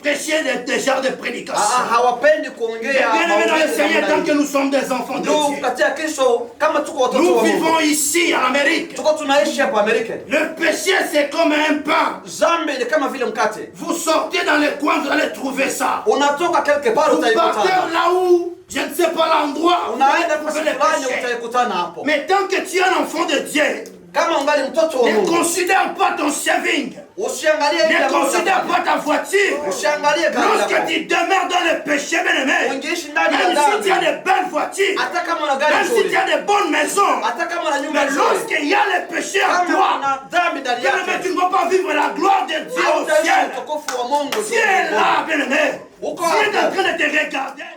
prêcher des genres de prédications. hawapendi Mais kuongea bien aimé dans le Seigneur, tant que mahubiri. nous sommes des enfants de Ndio Dieu. katika Kristo, kama tuko watoto Nous wa vivons Mungu, ici en Amérique. tuko tunaishi hapa Amerika. Le péché c'est comme un pain. Dhambi ni kama vile mkate, Vous sortez dans les coins, vous allez trouver ça. unatoka quelque part Vous partez utaikutana, là où, je ne sais pas l'endroit où unaenda vous kwa pouvez le fulani péché. utaikutana hapo. Mais tant que tu es un enfant de Dieu, Kama ungali mtoto wa ne Mungu, considère pas ton saving. usiangalie ile Ne ambayo considère unafanya. pas ta voiture. Usiangalie gari Lorsque lako. tu demeures dans le péché, bien-aimé, Uingiishi ndani ya même si tu as dhambi. de belles voitures, Hata kama una gari même si nzuri, tu as de bonnes maisons, hata kama una nyumba mais nzuri, lorsqu'il y a le péché en kama toi, una dhambi ndani bien-aimé, yake, tu ne vas pas vivre la gloire de Dieu au hautaishi ciel. utukufu wa Mungu. Dieu est là, bien-aimé. Uko Dieu est en hapo. train de te regarder.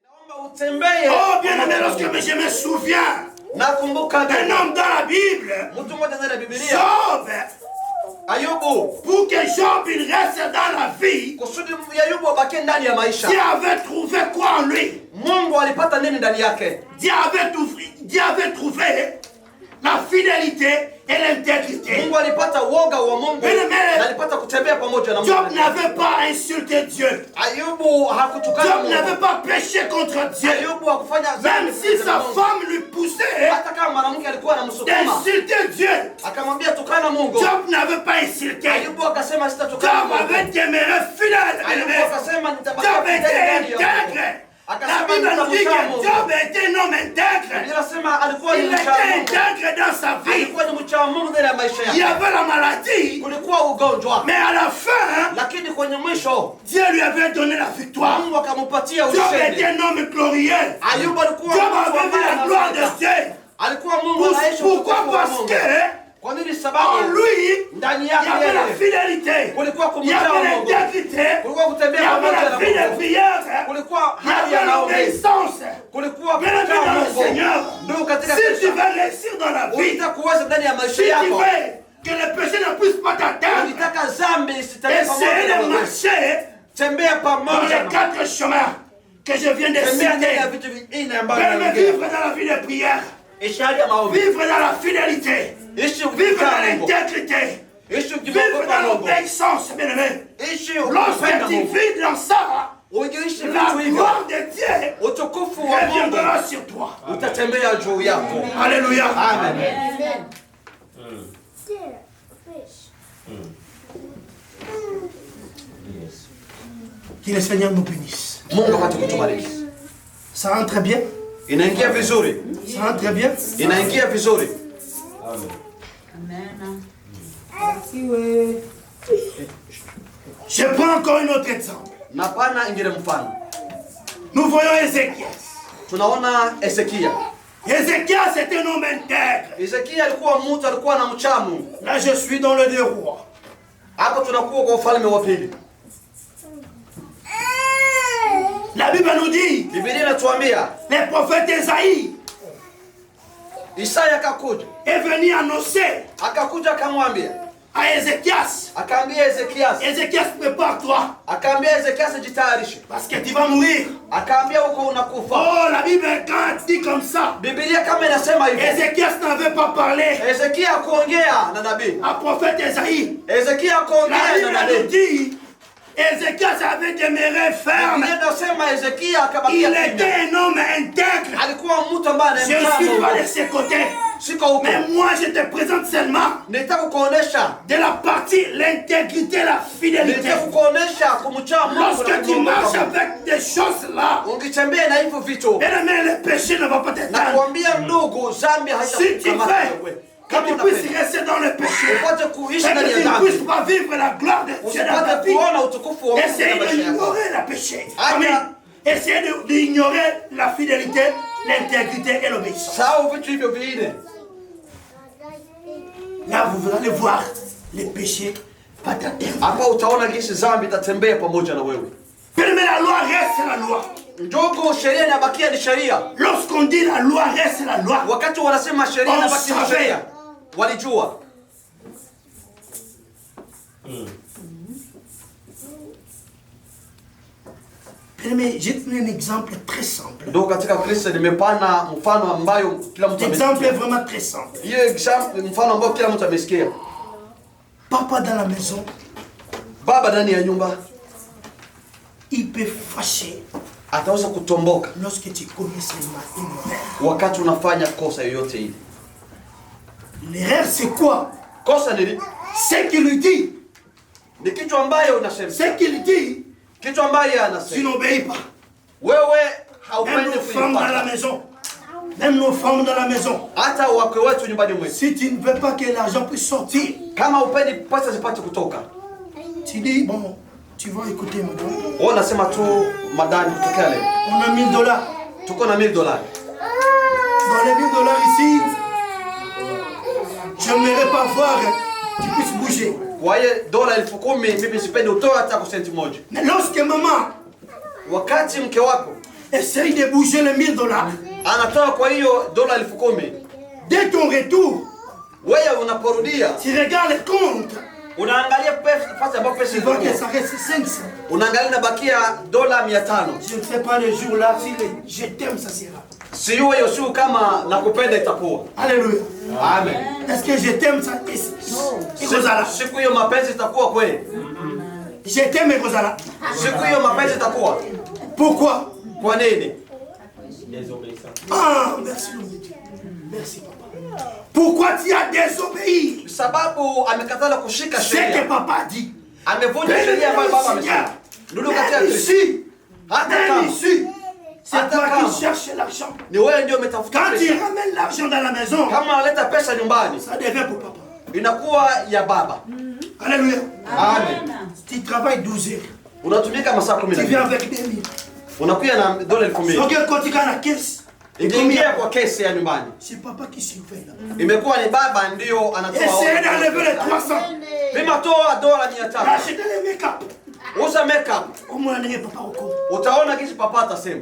Naomba utembee. Oh, bien-aimé, lorsque je me souviens Nakumbuka d'un homme dans la Bible, mtu mmoja ndani ya Biblia, Job, Ayubu, pour que Job il reste dans la vie, kusudi Ayubu abaki ndani ya maisha. Dieu avait trouvé quoi en lui? Mungu alipata nini ndani yake? Dieu avait trouvé la fidélité et l'intégrité. Mungu alipata woga wa Mungu na alipata kutembea pamoja na Job Mungu. n'avait pas insulté Dieu. Ayubu hakutukana Job Mungu. n'avait pas péché contre Dieu. Ayubu hakufanya Même dhambi si mbele sa za Mungu. femme lui poussait Hata kama mwanamke alikuwa anamsukuma d'insulter Dieu, akamwambia tukana Mungu, Job n'avait pas insulté. Ayubu akasema sitatukana Job Mungu. avait demeuré fidèle. Ayubu akasema nitabakia Job ndani était ya intègre. La akasema Bible nous dit nitamcha que Mungu. Job était un homme intègre. Inasema alikuwa ni Il mcha était Mungu. intègre dans sa vie. Alikuwa ni mcha Mungu ndani ya maisha Il y yake. avait la maladie, Kulikuwa ugonjwa, mais à la fin, lakini kwenye mwisho Dieu lui avait donné la victoire. Mungu akampatia Job ushindi. était un homme glorieux. Ayubu alikuwa Job mtu avait vu ambaye la gloire de anafika. Dieu. Alikuwa Mungu anaishi Pourquoi? utukufu wa Parce Mungu. que Kwa nini? en Sababu lui, ndani il y yake avait la yeye fidélité, kulikuwa il y kumcha avait Mungu, l'intégrité, kulikuwa il y kutembea avait pamoja la na vie de Mungu, prière, kulikuwa il y hali ya avait maombi, l'obéissance. kulikuwa Bien-aimé kumcha dans le Mungu. Seigneur, Ndio katika si tu maisha veux réussir dans la vie, unataka kuweza ndani ya si maisha tu yako, veux que le péché ne puisse pas t'atteindre, unataka dhambi isitembee pamoja essayez na de wewe. marcher Tembea dans pamoja les na quatre chemins que je viens de tembea ndani ya citer. vitu vinne ambavyo Bien-aimé, naongea. vivre dans la vie de prière, Ishi hali ya maombi, vivre dans la fidélité, ishi vivre kumcha dans Mungu, l'intégrité, ishi vivre ukimwogopa dans Mungu, l'obéissance, bien-aimé. ishi Lorsque ukipenda tu Mungu, vis dans ça, uishi la vitu hivyo, gloire de Dieu utukufu wa Mungu reviendra sur toi. utatembea juu yako. Alléluia. Amen. Que le Seigneur nous bénisse. Mungu atakutubariki. Ça rentre bien? Inaingia vizuri, Ça rentre bien? inaingia vizuri. Je prends encore un autre exemple. Na pana ingine mfano, Nous voyons Ézéchias. tunaona Ezekia. Ézéchias c'était un homme intègre. Ezekia alikuwa mtu alikuwa na mcha Mungu. Là, je suis dans le 2 rois. Hapo tunakuwa kwa ufalme wa pili. La Bible nous dit, Biblia inatuambia le prophète Esaïe Isaya akakuja, est venu annoncer akakuja akamwambia, à Ézéchias, akaambia Ezekias, Ézéchias, prépare-toi, akaambia Ezekias jitayarishe, parce que tu vas mourir. akaambia huko unakufa. Oh, la Bible, quand elle dit comme ça, Biblia kama inasema hivyo, Ézéchias n'avait pas parlé Ezekia akuongea na nabii, à prophète Esaïe. Ezekia La akuongea na Bible nous nabii. dit, Ézéchias avait demeuré ferme. Biblia inasema Ezekia Il akabakia était kimya. un homme intègre. Alikuwa mtu ambaye Je anamcha suis pas Mungu. de ses côtés. Siko huko. Mais moi, je te présente seulement Nitaka kukuonesha, de la partie l'intégrité, la fidélité. nitaka kukuonesha kumcha Mungu. Lorsque tu marches avec des choses là, Ukitembea na hivyo vitu, bien-aimé, le péché ne va pas t'atteindre. nakwambia ndugu, dhambi Si tu haitakukamata veux wewe. que Kama tu puisses unapenda rester dans le péché, upate kuishi et ndani que ya tu ne dhambi, puisses pas vivre la gloire de Dieu dans ta usipate vie, kuona utukufu wa Mungu essayez katika maisha yako. d'ignorer le péché. Amen. Amen. Essayez d'ignorer la fidélité, l'intégrité et l'obéissance. Sahau vitu hivyo vinne. Là, vous allez voir les péchés pas t'atteindre. Hapa utaona jinsi dhambi itatembea pamoja na wewe. Mais la loi reste la loi. Ndugu, sheria inabakia ni sheria. Lorsqu'on dit la loi reste la loi, Wakati wanasema sheria On inabakia ni savait. sheria, walijua. mais j'ai donné un exemple très simple. Ndugu katika Kristo, nimepana mfano ambayo kila mtu L'exemple est amesikia. vraiment très simple. Hiyo example mfano ambao kila mtu amesikia. Papa dans la maison, Baba ndani ya nyumba il peut fâcher ataweza kutomboka lorsque tu commets seulement une erreur. wakati unafanya kosa yoyote ile. L'erreur c'est quoi? Kosa ni Ce qu'il lui dit, ni kitu ambayo unasema, ce qu'il dit, kitu ambayo tu anasema n'obéis pas. wewe Même haupendi nos femmes dans la kuipata. maison, Même nos femmes dans la maison. Hata wake wetu nyumbani mwetu. Si tu ne veux pas que l'argent puisse sortir. Kama upendi pesa zipate kutoka. Tu dis, bon, tu vas écouter madame. On nasema tu madame kutokea leo. On a $1000. Tuko na $1000. Dans les $1000 ici, je n'aimerais pas voir que tu puisses bouger. Kwa hiyo dola 10,000 mimi sipendi utoe hata kwa senti moja. Mais lorsque maman, Wakati mke wako essaye de bouger les $1000, anatoa kwa hiyo dola 10,000, dès ton retour, wewe unaporudia tu regardes les comptes. unaangalia pesa ambapo pesa Tu vois que iko. ça reste 500. Unaangalia nabakia dola 500. Je ne sais pas le jour là, si je t'aime, ça sera. Sio hiyo siku kama nakupenda itakuwa. Alléluia. Amen. Est-ce que je t'aime, ça? Ekozala. Siku hiyo mapenzi itakuwa kweli. Je t'aime, Ekozala. Siku hiyo mapenzi itakuwa. Pourquoi? Kwa nini? Ah, merci, mon Dieu. Merci, papa. Pourquoi tu as désobéi? Sababu amekatala kushika C'est que sheria. papa dit. Amevunja sheria ambayo baba amesema. Ndio katika Kristo. Ici, Hata même kama ici, c'est Attends, toi attends. qui cherches l'argent. ni wewe ndio umetafuta Quand tu pesa. ramènes l'argent dans la maison, Kama analeta pesa nyumbani, ça devient pour papa. inakuwa ya baba. Alléluia. Amen. Tu travailles 12 heures. Unatumika masaa Tu viens 12. avec 2000. Unakuja na dola 10,000. Regarde quand tu gagnes la caisse. Ingia kwa kesi ya nyumbani. C'est papa qui surveille là. Imekuwa ni baba ndio anatoa. Essaye d'enlever les 300. Pima toa dola 500. Acheter les make-up. Uza makeup. Au moins, on n'est pas au compte. Utaona kitu papa atasema.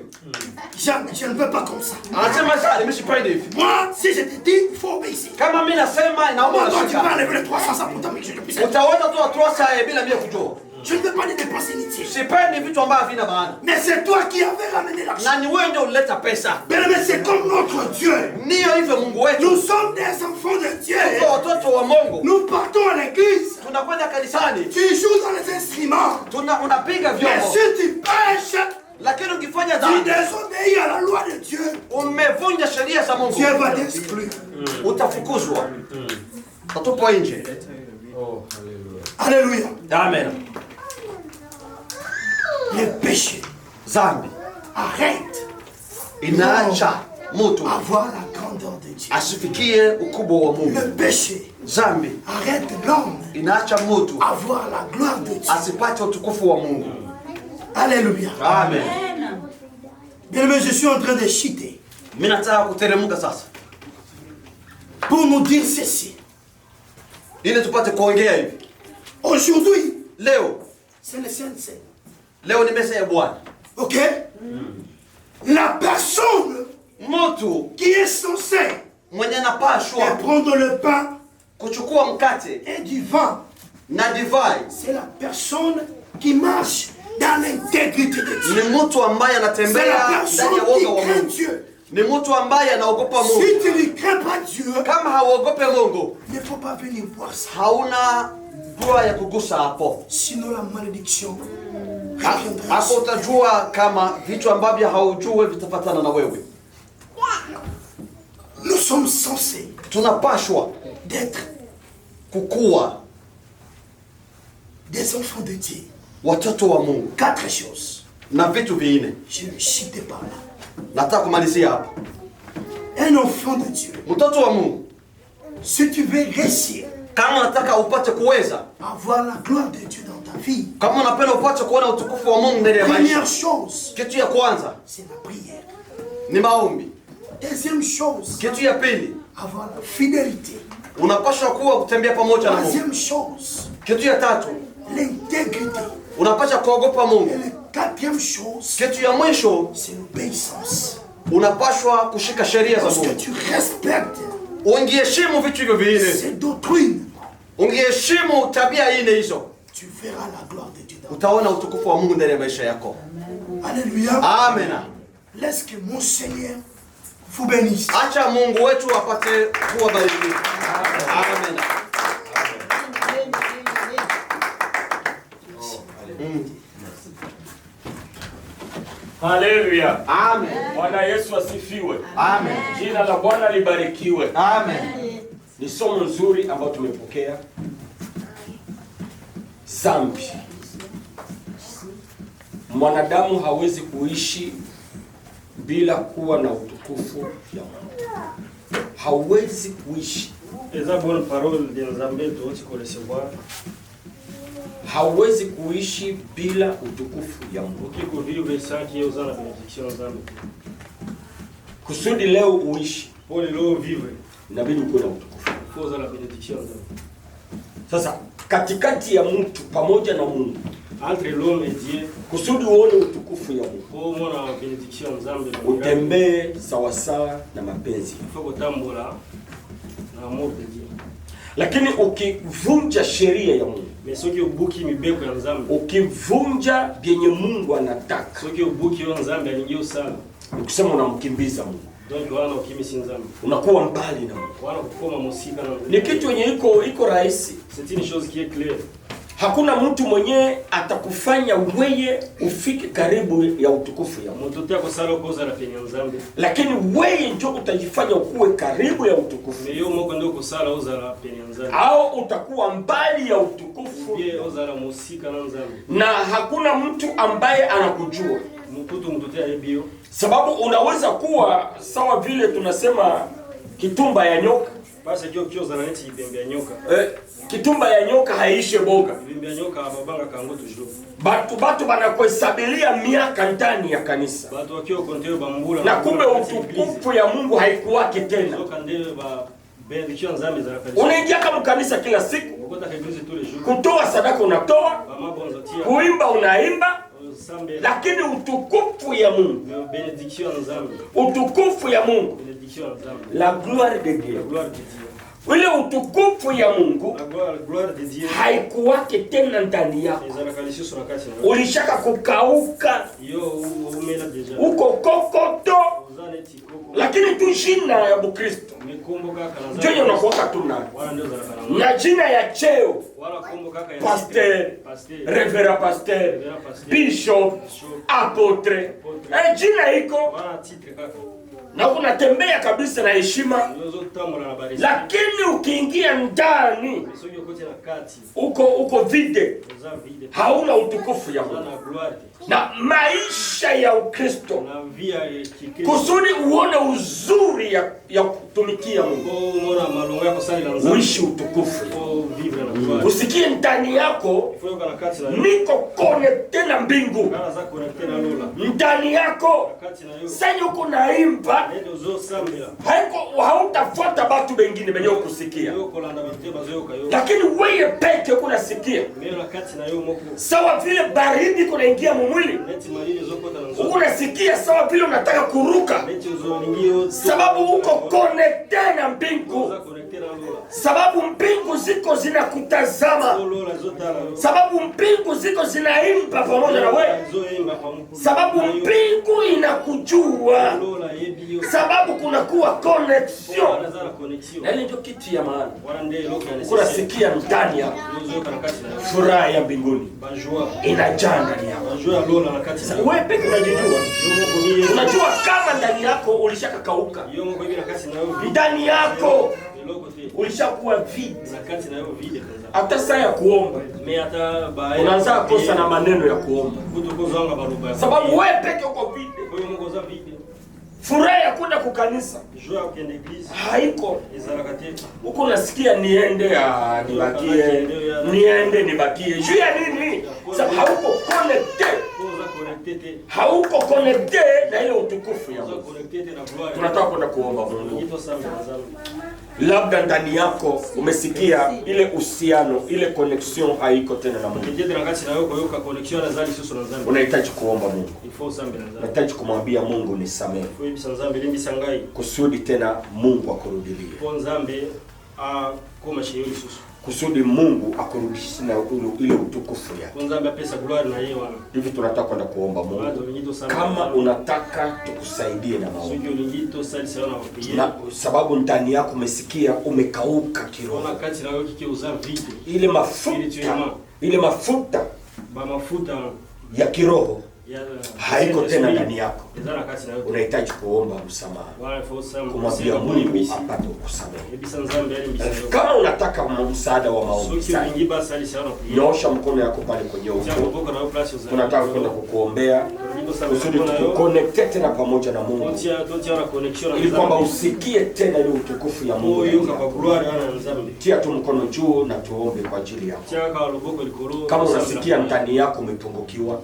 Je ne veux pas comme ça. Anasema sasa nimeshipendi hivi. Moi, si je te dis, il faut obéir. Kama mimi nasema inaomba Moi, toi, tu vas nashika. enlever les 300 ça pour ta que je puisse. Utaona toa 300 bila mimi kujua. Je ne veux pas les dépenser inutiles. Sipendi vitu ambavyo havina maana. Mais c'est toi qui avais ramené l'argent. Na ni wewe ndio ulileta pesa. Bien-aimé, c'est comme notre Dieu. Ndiyo hivyo Mungu wetu. Nous sommes des enfants de Dieu. Tuko watoto wa Mungu. Nous partons à l'église. Tunakwenda kanisani. Tu joues dans les instruments. Unapiga Mais vyombo. si tu pêches, Lakini ukifanya tu dhambi, désobéis à la loi de Dieu. umevunja sheria za Mungu. Dieu va t'exclure. Utafukuzwa. Utatupa nje. Alléluia. Amen. Le péché. Dhambi Arrête. inaacha mtu Avoir la grandeur de Dieu. asifikie ukubwa wa Mungu. Le péché. Dhambi Arrête l'homme. inaacha mtu Avoir la gloire de Dieu. asipate utukufu wa Mungu. Alléluia. Amen. Bien-aimé, je suis en train de chiter. Mimi nataka kuteremka sasa Pour nous dire ceci. ili tupate kuongea hivi. Aujourd'hui, Leo c'est le Saint-Seine. leo ni meza ya Bwana. Ok? La personne Mtu qui est censée mwenye anapashwa prendre le pain kuchukua mkate et du vin, na divai c'est la personne qui marche dans l'intégrité de Dieu. ni mtu ambaye C'est la anatembea ndani personne ya qui woga wa craint Mungu. Dieu. Ni mtu ambaye anaogopa Mungu. Si tu ne crains pas Dieu, Kama hauogope Mungu, il ne faut pas venir voir ça. hauna droit ya kugusa hapo. Sinon la malédiction Ha- reviendra. Hapo utajua kama vitu ambavyo haujue vitafatana na wewe. Nous sommes censés Tunapashwa d'être kukua des enfants de Dieu. watoto wa Mungu 4 choses. na vitu vinne. Je ne chite pas là. Nataka kumalizia hapa. Un enfant de Dieu. Mtoto wa Mungu, Si tu veux réussir kama unataka upate kuweza, à voir la gloire de Dieu dans ta vie, kama unapenda upate kuona utukufu wa Mungu ndani ya maisha, première chose, kitu ya kwanza c'est la prière. ni maombi. Deuxième chose, Kitu ya pili, avoir la fidélité. unapaswa kuwa kutembea pamoja na Mungu. Troisième chose, Kitu ya tatu, l'intégrité. unapaswa kuogopa Et Mungu. la quatrième chose, Kitu ya mwisho, c'est l'obéissance. unapaswa kushika sheria za Lorsque Mungu. tu respectes Ungeheshimu vitu hivyo vinne, ces doctrines, ungeheshimu tabia nne hizo, tu verras la gloire de Dieu dans utaona utukufu wa Mungu ndani ya maisha yako. ta vie. Alléluia. Amen. Laisse que mon Seigneur vous bénisse. Acha Mungu wetu apate kuwabariki. Amen. Haleluya. Amen. Bwana Yesu asifiwe. Amen. Jina la Bwana libarikiwe. Amen. Ni somo nzuri ambalo tumepokea. Dhambi. Mwanadamu hawezi kuishi bila kuwa na utukufu utukufu ya Mungu. Hauwezi kuishi. Eza bonne parole de Nzambe tuoti ko recevoir. Hauwezi kuishi bila utukufu ya Mungu. Ukiko vivre sans qu'il y ait la bénédiction Nzambe. Kusudi leo uishi, Pour le vivre, inabidi uwe na utukufu. il faut la bénédiction Nzambe. Sasa katikati ya mtu pamoja na Mungu, Entre l'homme et Dieu, kusudi uone utukufu ya Mungu, pour mon la bénédiction Nzambe, utembee sawasawa na mapenzi. il faut kutambola na amour de Dieu. Lakini ukivunja sheria ya Mungu, Mais ceux qui obuki mibeko ya Nzambe, ukivunja vyenye Mungu anataka, ceux qui obuki yo Nzambe alingi usala. ni kusema unamkimbiza Mungu, Donc wana ukimisi Nzambe. unakuwa mbali na Mungu. Wana kukoma musika na Ni kitu yenye iko rahisi. c'est une chose qui est claire. Hakuna mtu mwenye atakufanya weye ufike karibu ya utukufu ya Mungu, Motote akosala koza la penya Nzambe. lakini weye ndio utajifanya ukuwe karibu ya utukufu, Mais yo moko ndio kosala oza la penya Nzambe. au utakuwa mbali ya utukufu, Ye oza la musika na Nzambe. na hakuna mtu ambaye anakujua. Mukutu mtote alibio. Sababu unaweza kuwa sawa vile tunasema kitumba ya nyoka. Parce que okyo za neti ibembe ya nyoka. Kitumba ya nyoka haiishe boga. Ibembe ya nyoka babanga kango toujours. Batu banakuhesabilia miaka ndani ya kanisa, Bato wakyo konteo bambula. na kumbe utukufu ya Mungu haikuwake tena. Zoka ndele ba benediction Nzambe za kanisa. Unaingia kama kanisa kila siku, Ukota église tous les jours. kutoa sadaka unatoa, Mama bonzo tia. kuimba unaimba, Sambe. lakini utukufu ya Mungu, Benediction Nzambe. utukufu ya Mungu, Benediction Nzambe. la gloire de La Dieu, gloire de Dieu. ile utukufu ya Mungu La gloire de Dieu. haikuwake tena ndani yako. Ezala kalisho sur la kati na. Ulishaka kukauka, Yo umela deja. uko kokoto, Ozane tikoko. lakini tu jina ya Bukristo Mekombo kaka na ndio yenye unakuwaka tu nayo, Wala ndio za kana. na jina ya cheo Wala kombo kaka ya pasteur, pasteur. reverend pasteur, Reverend pasteur. bishop, apotre, jina iko Wala titre kaka. na unatembea kabisa na heshima, Yozo tamola na barisi. lakini ukiingia ndani Soki yokote na kati. uko vide, Oza vide. hauna utukufu ya Oza Mungu. na gloire. Na maisha ya Ukristo, Na via kike. kusudi uone uzuri ya kutumikia Mungu, Ko mona malonga yako sali na Nzambe. uishi utukufu, Ko vivre na gloire. usikie ndani yako Faut yoka na kati na yo. niko connecte na mbingu, Kana za connecter na lola. ndani yako Kati na yo. sasa uko naimba, Ndio zo sambela. hautafuata batu bengine benye kusikia, Yo kolanda bite bazoyoka yo. lakini wewe peke kunasikia, Meo na kati na yo moko. sawa vile baridi kunaingia mumwili, Neti malile zo kota na zo. unasikia sawa vile unataka kuruka, Neti zo lingio. sababu uko connecte na mbingu, Za connecter na lola. sababu mbingu ziko zinakutazama, Lola zo tala yo. sababu mbingu ziko zinaimba pamoja na wewe, Zo emba kwa mkuu. sababu mbingu inakujua, Lola yebi yo. sababu kunakuwa connection. Wana za connection. Na ile ndio kitu ya maana, Wana ndio loka ya kunasikia ndani yako Yo zo kana kati na yo. furaha ya mbinguni Bajua. inajaa ndani yako. Bajua lola na kati na yo. Wewe peke unajijua, Yo moko mie. unajua kama ndani yako ulishakakauka, Yo moko hivi na kati na yo. ndani yako Loko te. ulishakuwa vide, Na kati na yo vide kaza. hata saa ya kuomba Me ata ba. unaanza kosa na maneno ya kuomba, Kuto ko zanga baruba. sababu wewe peke uko vide. Yo moko za vide. Furaha ya kwenda kukanisa Joie au kende église. haiko Ezala kate. huko, unasikia niende nibakie, niende nibakie, juu ya nini? Sababu hauko connecte, Koza connecter te. hauko connecte na ile utukufu ya Koza Mungu. connecter te na gloire. Tunataka kwenda kuomba Mungu. Ngito sambe na zambi. Labda ndani yako umesikia ile uhusiano, ile connection haiko tena na Mungu, Ngite na kati na yo koyoka connection na zali susu na zambi. unahitaji kuomba Mungu, Il faut sambe na zambi. unahitaji kumwambia Mungu nisamehe, Faut ibisa zambi limbi sangai. kusudi tena Mungu akurudilie, Faut zambe a koma shiyuri susu. kusudi Mungu akurudishie na ile utukufu yake. Faut zambe apesa gloire na yeye wana. Hivi tunataka kwenda kuomba Mungu. Bato ngito sambe. Kama unataka tukusaidie na maombi, Sio ngito sali sana na prier. na sababu ndani yako umesikia umekauka kiroho, Kona kati na yo kike uza vide. ile mafuta Ba mafuta ya kiroho ya haiko tena ndani yako, Ezala kati na yo. unahitaji kuomba msamaha, Wala faut sambe. kumwambia Mungu apate kukusamehe. Ebisa nzambe ali mbisa yo. Kama unataka msaada wa maombi, Soki sasa ulingi basa ali sana prier. nyoosha mkono yako pale kwenye Tiens uso, mboko na yo place uzali. tunataka kwenda kukuombea. kusudi tukuconnecte tena pamoja na Mungu, ili kwamba usikie tena ile utukufu ya Mungu. Tia tu mkono juu na tuombe kwa ajili yako. Kama unasikia ndani yako umepungukiwa,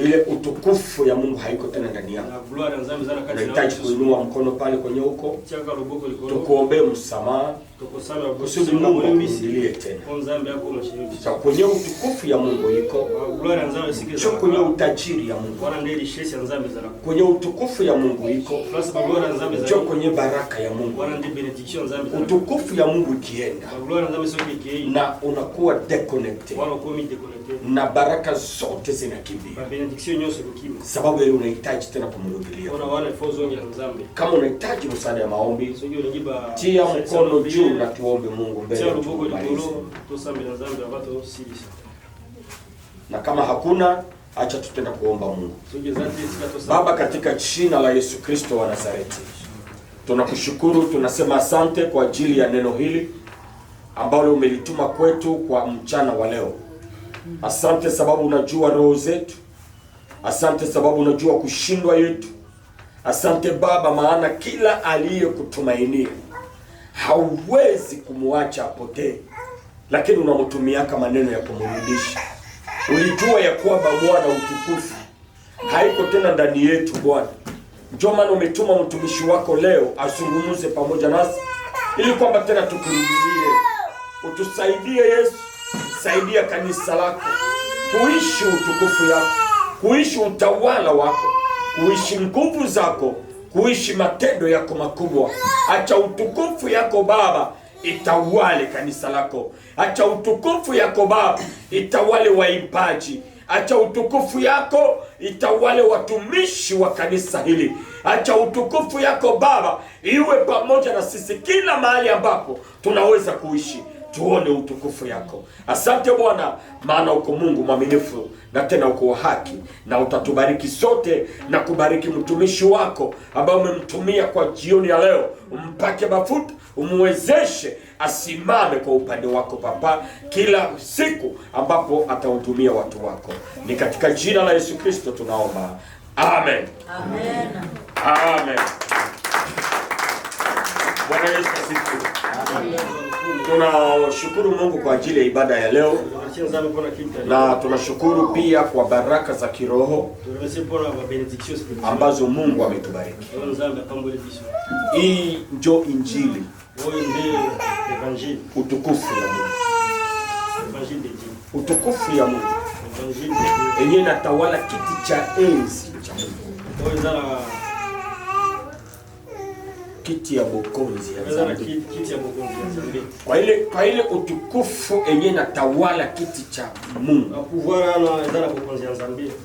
ile utukufu ya Mungu haiko tena ndani yako, unahitaji kuinua mkono pale kwenye huko, tukuombe msamaha kusudi Mungu akurudilie tena. Kwenye utukufu ya Mungu iko, kwenye utajiri ya Mungu, kwenye utukufu ya Mungu iko, kwenye baraka ya Mungu. Utukufu ya Mungu ikienda na unakuwa disconnected, na baraka zote zinakimbia, sababu ile unahitaji tena kumrudilia. Kama unahitaji msaada ya maombi, tia mkono juu na tuombe Mungu mbele. Na kama hakuna, acha tutenda kuomba Mungu. Baba, katika jina la Yesu Kristo wa Nazareti, tunakushukuru, tunasema asante kwa ajili ya neno hili ambalo umelituma kwetu kwa mchana wa leo. Asante sababu unajua roho zetu. Asante sababu unajua kushindwa yetu. Asante Baba, maana kila aliyekutumainia hauwezi kumwacha apotee, lakini unamtumia kama maneno ya kumrudisha. Ulijua ya kwamba Bwana utukufu haiko tena ndani yetu Bwana. Ndio maana umetuma mtumishi wako leo azungumze pamoja nasi, ili kwamba tena tukurudilie. Utusaidie Yesu, saidia kanisa lako kuishi utukufu yako, kuishi utawala wako, kuishi nguvu zako, kuishi matendo yako makubwa. Acha utukufu yako Baba itawale kanisa lako. Acha utukufu yako Baba itawale waimbaji. Acha utukufu yako itawale watumishi wa kanisa hili. Acha utukufu yako Baba iwe pamoja na sisi kila mahali ambapo tunaweza kuishi. Tuone utukufu yako. Asante Bwana, maana uko Mungu mwaminifu na tena uko wa haki, na utatubariki sote na kubariki mtumishi wako ambaye umemtumia kwa jioni ya leo. Umpake mafuta, umwezeshe asimame kwa upande wako Papa kila siku ambapo atahudumia watu wako. Ni katika jina la Yesu Kristo tunaomba. Amen. Amen. Amen. Bwana Yesu asifiwe. Tunashukuru Mungu kwa ajili ya ibada ya leo, na tunashukuru pia kwa baraka za kiroho ambazo Mungu ametubariki. Hii ndio injili, utukufu ya Mungu, utukufu ya Mungu yenye natawala kiti cha enzi cha Mungu, kiti ya bokonzi ya zambi. Kwa ile utukufu yenye natawala kiti cha Mungu,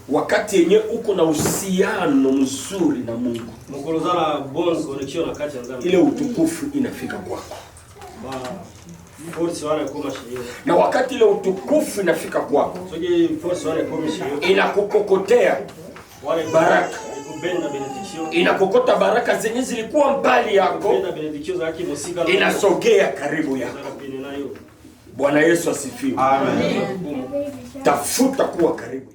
wakati yenye uko na uhusiano mzuri na Mungu, ile utukufu inafika kwako. Na wakati ile utukufu inafika kwako, inakukokotea baraka, inakokota baraka zenye zilikuwa mbali yako, inasogea karibu yako. Bwana Yesu asifiwe. Amen. Tafuta kuwa karibu.